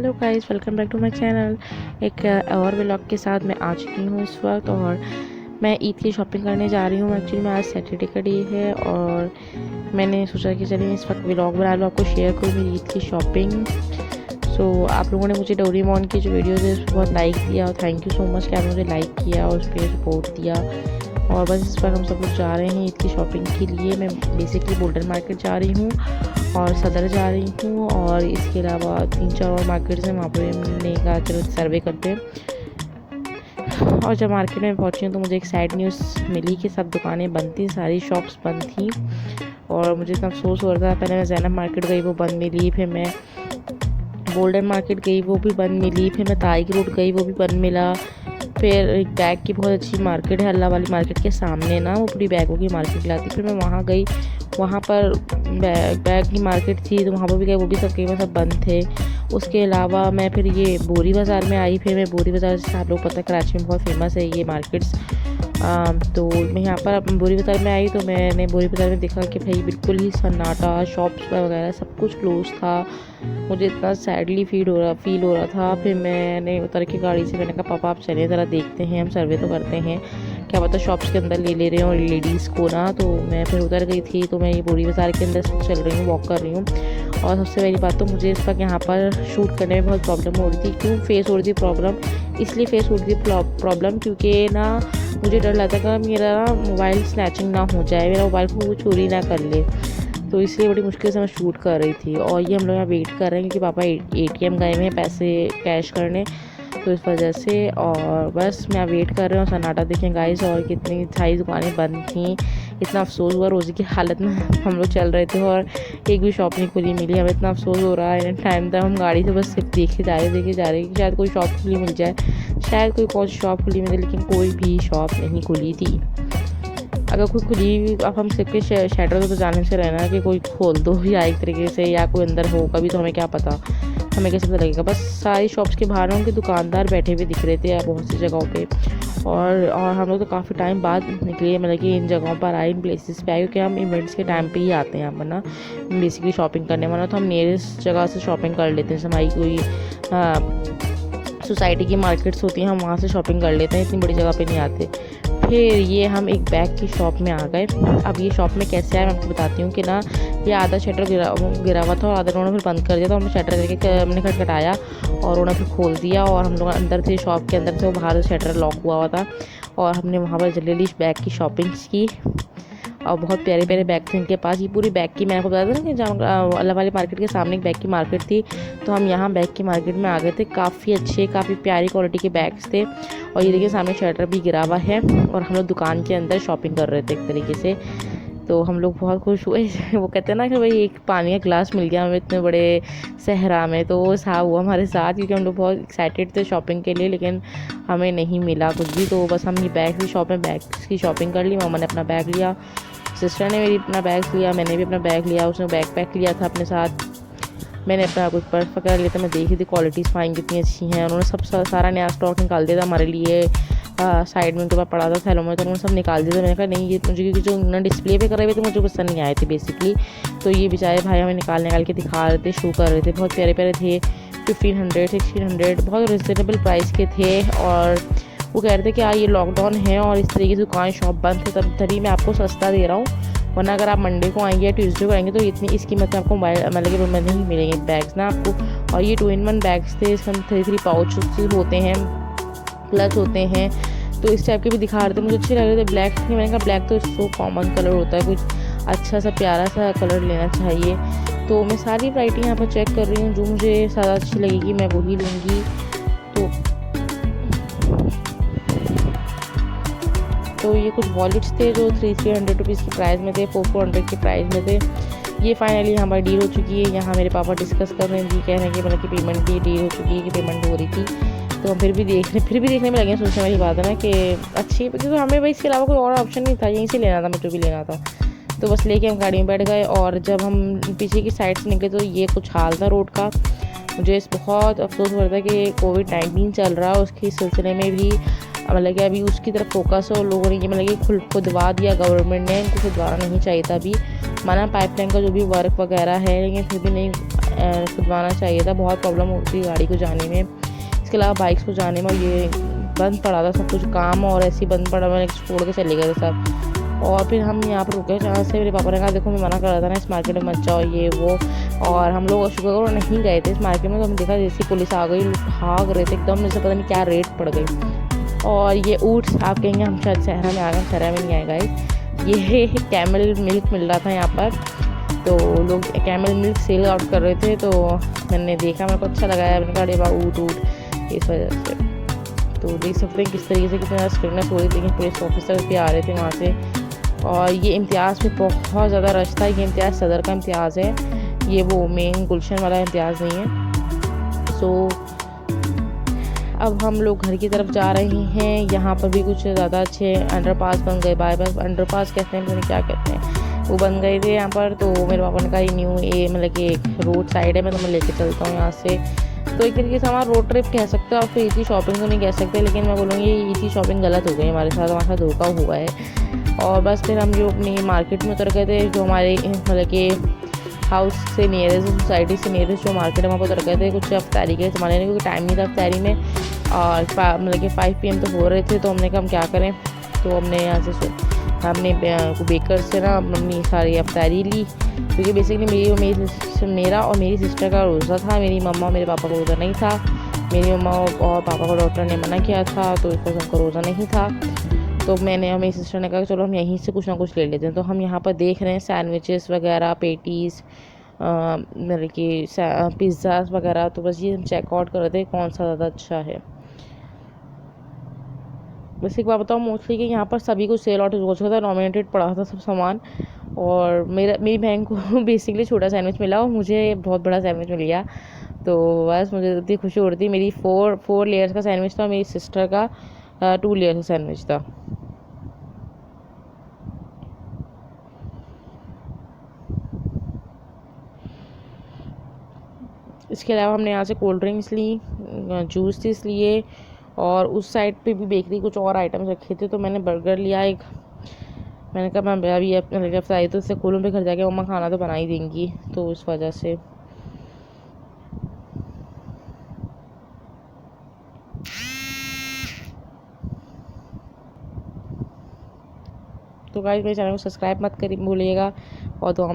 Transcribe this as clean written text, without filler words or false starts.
Hello guys, welcome back to my channel. एक और vlog के साथ मैं आ चुकी हूँ इस वक्त, और मैं ईद की शॉपिंग करने जा रही हूँ। एक्चुअली मैं आज सैटरडे का डे है और मैंने सोचा कि चलिए इस वक्त व्लॉग बना लो, आपको शेयर करूँ मेरी ईद की शॉपिंग। आप लोगों ने मुझे डोरेमोन की जो वीडियोज़ है उस पर बहुत लाइक दिया, और थैंक यू सो मच कि आपने मुझे लाइक किया और उस पर सपोर्ट दिया। और बस इस पर हम सब लोग जा रहे हैं ईद की शॉपिंग के लिए। मैं बेसिकली बोल्डर मार्केट जा रही हूँ और सदर जा रही हूँ, और इसके अलावा 3-4 और मार्केट्स हैं, वहाँ पर हमने कहा चलो सर्वे करते हैं। और जब मार्केट में पहुँची हूँ तो मुझे एक सैड न्यूज़ मिली कि सब दुकानें बंद थी, सारी शॉप्स बंद थी। और मुझे इतना अफसोस हो रहा था। पहले मैं ज़ैनब मार्केट गई, वो बंद मिली। फिर मैं गोल्डन मार्केट गई, वो भी बंद मिली। फिर मैं ताइक रोड गई, वो भी बंद मिला। फिर एक बैग की बहुत अच्छी मार्केट है अल्लाह वाली मार्केट के सामने ना, वो पूरी बैगों की मार्केट लाती। फिर मैं वहाँ गई, वहाँ पर बैग की मार्केट थी तो वहाँ पर भी गई, वो भी सब कहीं सब बंद थे। उसके अलावा मैं फिर ये बोरी बाज़ार में आई। फिर मैं बोरी बाज़ार से, आप लोग पता है कराची में बहुत फेमस है ये मार्केट्स। तो मैं यहाँ पर बोरी बाज़ार में आई तो मैंने बोरी बाज़ार में देखा कि भाई बिल्कुल ही सन्नाटा, शॉप्स वगैरह सब कुछ क्लोज था। मुझे इतना सैडली फील हो रहा था। फिर मैंने उतर के गाड़ी से मैंने कहा पापा आप चले ज़रा देखते हैं, हम सर्वे तो करते हैं, क्या पता शॉप्स के अंदर ले रहे हैं और लेडीज़ को ना। तो मैं फिर उतर गई थी। तो मैं ये बोरी बाज़ार के अंदर चल रही हूँ, वॉक कर रही हूँ। और सबसे पहली बात तो मुझे इस वक्त यहाँ पर शूट करने में बहुत प्रॉब्लम हो रही थी। क्यों फेस हो रही थी प्रॉब्लम? इसलिए फेस हो रही थी प्रॉब्लम क्योंकि ना मुझे डर लगता था कि मेरा मोबाइल स्नैचिंग ना हो जाए, मेरा मोबाइल को वो चोरी ना कर ले। तो इसलिए बड़ी मुश्किल से मैं शूट कर रही थी। और ये हम लोग यहाँ वेट कर रहे हैं क्योंकि पापा ATM गए हुए हैं पैसे कैश करने, तो इस वजह से। और बस मैं वेट कर रही हूँ। सन्नाटा देखें गाइस, और कितनी सारी दुकानें बंद थी। इतना अफसोस हुआ, रोज़ी की हालत में हम लोग चल रहे थे और एक भी शॉप नहीं खुली मिली। हमें इतना अफसोस हो रहा है। टाइम तक हम गाड़ी से बस सिर्फ देखे जा रहे कि शायद कोई शॉप खुली मिल जाए, शायद कोई कौन सी शॉप खुली मिले, लेकिन कोई भी शॉप नहीं खुली थी। अगर कोई खुली, अब हम सिर्फ के शटर तो जाने से रहना कि कोई खोल दो या एक तरीके से, या कोई अंदर हो, कभी तो हमें क्या पता, हमें कैसे पता लगेगा। बस सारी शॉप्स के बाहर उनके दुकानदार बैठे हुए दिख रहे थे बहुत सी जगहों पे। और हम लोग तो काफ़ी टाइम बाद निकले, मतलब कि इन जगहों पर आए, इन प्लेसेस पे आए, क्योंकि हम इवेंट्स के टाइम पे ही आते हैं यहाँ पर ना बेसिकली शॉपिंग करने वाला। तो हम नियरेस्ट जगह से शॉपिंग कर लेते हैं। हमारी कोई सोसाइटी की मार्केट्स होती हैं, हम वहाँ से शॉपिंग कर लेते हैं, इतनी बड़ी जगह पे नहीं आते। फिर ये हम एक बैग की शॉप में आ गए। अब ये शॉप में कैसे आए मैं आपको बताती हूँ कि ना, ये आधा शटर गिरा हुआ था और आधा उन्होंने फिर बंद कर दिया। तो हमने शटर करके हमने खटखटाया और उन्होंने फिर खोल दिया, और हम लोग अंदर थे, शॉप के अंदर थे, वो बाहर शटर लॉक हुआ था। और हमने वहाँ पर जल्दी बैग की शॉपिंग की, और बहुत प्यारे प्यारे बैग थे इनके पास। ये पूरी बैग की, मैंने आपको बताया था ना कि जहाँ अल्लाह वाली मार्केट के सामने एक बैग की मार्केट थी, तो हम यहाँ बैग की मार्केट में आ गए थे। काफ़ी अच्छे, काफ़ी प्यारी क्वालिटी के बैग्स थे। और ये देखिए सामने शटर भी गिरा हुआ है, और हम लोग दुकान के अंदर शॉपिंग कर रहे थे एक तरीके से। तो हम लोग बहुत खुश हुए। वो कहते हैं ना कि भाई एक पानी का गिलास मिल गया हमें इतने बड़े सहरा में, तो वो सा हुआ हमारे साथ, क्योंकि हम लोग बहुत एक्साइटेड थे शॉपिंग के लिए, लेकिन हमें नहीं मिला कुछ भी। तो बस हम ये बैग की शॉप में बैग्स की शॉपिंग कर ली। मामा ने अपना बैग लिया, सिस्टर ने मेरी अपना बैग लिया, मैंने भी अपना बैग लिया, उसने बैग पैक लिया था अपने साथ। मैंने अपना कुछ पर्स वगैरह लिया था। मैं देख रही थी क्वालिटीज़ फाइन कितनी अच्छी हैं। उन्होंने सब सारा नया स्टॉक निकाल दिया था हमारे लिए। साइड में उनके पास पड़ा था थैलों में, तो उन्होंने सब निकाल दिया था। मैंने कहा नहीं, ये मुझे, क्योंकि जो उन्होंने डिस्प्ले पे कर रहे थे मुझे पसंद नहीं आए थे बेसिकली। तो ये बेचारे भाई हमें निकाल के दिखा रहे थे, शो कर रहे थे। बहुत प्यारे प्यारे थे, 1500 1600, बहुत रिजनेबल प्राइस के थे। और वो कह रहे थे कि ये लॉकडाउन है और इस तरीके से दुकान शॉप बंद थे, तभी मैं आपको सस्ता दे रहा हूँ, वरना अगर आप मंडे को आएंगे या ट्यूसडे को आएंगे तो इतनी इस कीमत में आपको मतलब कि में नहीं मिलेंगे बैग्स ना आपको। और ये 2-in-1 बैग्स थे, इसमें 3 पाउच होते हैं, प्लस होते हैं, तो इस टाइप के भी दिखा रहे थे। मुझे अच्छे लग रहे थे, ब्लैक थे। मैंने कहा ब्लैक तो सो कॉमन कलर होता है, कुछ अच्छा सा प्यारा सा कलर लेना चाहिए। तो मैं सारी वैरायटी यहाँ पर चेक कर रही हूँ, जो मुझे ज़्यादा अच्छी लगेगी मैं वही लूँगी। तो ये कुछ वॉलेट्स थे जो 300 रुपीज़ की प्राइस में थे, 400 की प्राइस में थे। ये फाइनली हमारी डील हो चुकी है। यहाँ मेरे पापा डिस्कस कर रहे हैं, जी कह रहे हैं कि मतलब कि पेमेंट की डील हो चुकी है, कि पेमेंट हो रही थी। तो हम फिर भी देखने में लगे, सोचने वाली बात है ना कि अच्छी, क्योंकि हमें भाई इसके अलावा कोई और ऑप्शन नहीं था, यहीं से लेना था, मुझे भी लेना था। तो बस लेके हम गाड़ी में बैठ गए। और जब हम पीछे की साइड से निकले तो ये कुछ हाल था रोड का। मुझे बहुत अफसोस हो रहा था कि कोविड-19 चल रहा है, उसके सिलसिले में भी मतलब कि अभी उसकी तरफ फोकस है, और लोगों ने ये मतलब कि खुदवा दिया, गवर्नमेंट ने, इनको खुदवाना नहीं चाहिए था। अभी माना पाइपलाइन का जो भी वर्क वगैरह है, लेकिन फिर भी नहीं, खुदवाना चाहिए था, बहुत प्रॉब्लम होती है गाड़ी को जाने में। इसके अलावा बाइक्स को जाने में ये बंद पड़ा था सब कुछ काम, और ऐसे ही बंद पड़ा, मैंने छोड़ के चले गए थे सब। और फिर हम यहाँ पर रुके जहाँ से मेरे पापा ने कहा देखो मैं मना कर रहा था ना इस मार्केट में मत जाओ ये वो। और हम लोग शुक्र करो नहीं गए थे इस मार्केट में, तो हमने देखा जैसी पुलिस आ गई, भाग रहे थे एकदम, मुझे पता नहीं क्या रेट पड़ गई। और ये ऊट्स आप कहेंगे हम शायद शहर में आ गए, शहर में नहीं आए गाइस। ये कैमल मिल्क मिल रहा था यहाँ पर, तो लोग कैमल मिल्क सेल आउट कर रहे थे, तो मैंने देखा, मेरे को अच्छा लगा है, मैंने कहा अरे वाह ऊट इस वजह से। तो देख सकते हैं किस तरीके से कितना ज़्यादा स्ट्रिक्टनेस हो रही थी, पुलिस ऑफिसर भी आ रहे थे वहाँ से। और ये इम्तियाज़ में बहुत ज़्यादा रश था, ये इम्तियाज़ सदर का इम्तियाज़ है, ये वो मेन गुलशन वाला इम्तियाज़ नहीं है। सो अब हम लोग घर की तरफ जा रहे हैं। यहाँ पर भी कुछ ज़्यादा अच्छे अंडरपास बन गए, बाईपास अंडरपास कहते हैं, पता नहीं क्या कहते हैं, वो बन गए थे यहाँ पर। तो मेरे पापा ने कहा ये न्यू ये मतलब कि एक रोड साइड है, मैं तुम्हें लेके चलता हूँ यहाँ से। तो एक तरीके से हमारा रोड ट्रिप कह सकते हो, आप फिर ईजी शॉपिंग तो नहीं कह सकते, लेकिन मैं बोलूँगी ईजी शॉपिंग गलत हो गई हमारे साथ धोखा हुआ है। और बस फिर हम जो अपनी मार्केट में उतर गए थे, जो हमारे मतलब कि हाउस से नियरेस्ट, सोसाइटी से नियरेस्ट जो मार्केट है वहाँ पर उतर गए थे कुछ अफ्तारी के सामान लेने, क्योंकि टाइम नहीं था अफ्तारी में, और मतलब कि 5 PM तो हो रहे थे। तो हमने कहा हम क्या करें, तो हमने यहाँ से हमने बेकर से ना अपनी सारी अफ्तारी ली, क्योंकि बेसिकली मेरा और मेरी सिस्टर का रोज़ा था, मेरी मम्मा और मेरे पापा को रोज़ा नहीं था। मेरी मम्मा और पापा को डॉक्टर ने मना किया था, तो इस वजह उनका रोज़ा नहीं था। तो मैंने और मेरी सिस्टर ने कहा चलो हम यहीं से कुछ ना कुछ ले लेते हैं। तो हम यहाँ पर देख रहे हैं सैंडविचेस वगैरह, पेटीज़, मतलब कि पिज़्ज़ाज़ वगैरह। तो बस ये हम चेकआउट कर रहे थे कौन सा ज़्यादा अच्छा है। वैसे एक बात बताऊँ मोस्टली कि यहाँ पर सभी कुछ सेल आउट हो चुका था, नॉमिनेटेड पड़ा था सब सामान। और मेरी बहन को बेसिकली छोटा सैंडविच मिला और मुझे बहुत बड़ा सैंडविच मिल गया। तो बस मुझे इतनी खुशी हो रही थी। मेरी 4 लेयर्स का सैंडविच था, मेरी सिस्टर का 2 लेयर्स का सैंडविच था। इसके अलावा हमने यहाँ से कोल्ड ड्रिंक्स ली, जूस लिए, और उस साइड पे भी बेकरी कुछ और आइटम्स रखे थे। तो मैंने बर्गर लिया एक, मैंने कहा मैं अभी अपने आई तो इससे खोलूँ पे घर जाके मम्मा खाना तो बना ही देंगी, तो इस वजह से। तो गाइस मेरे चैनल को सब्सक्राइब मत करिए भूलिएगा, और तो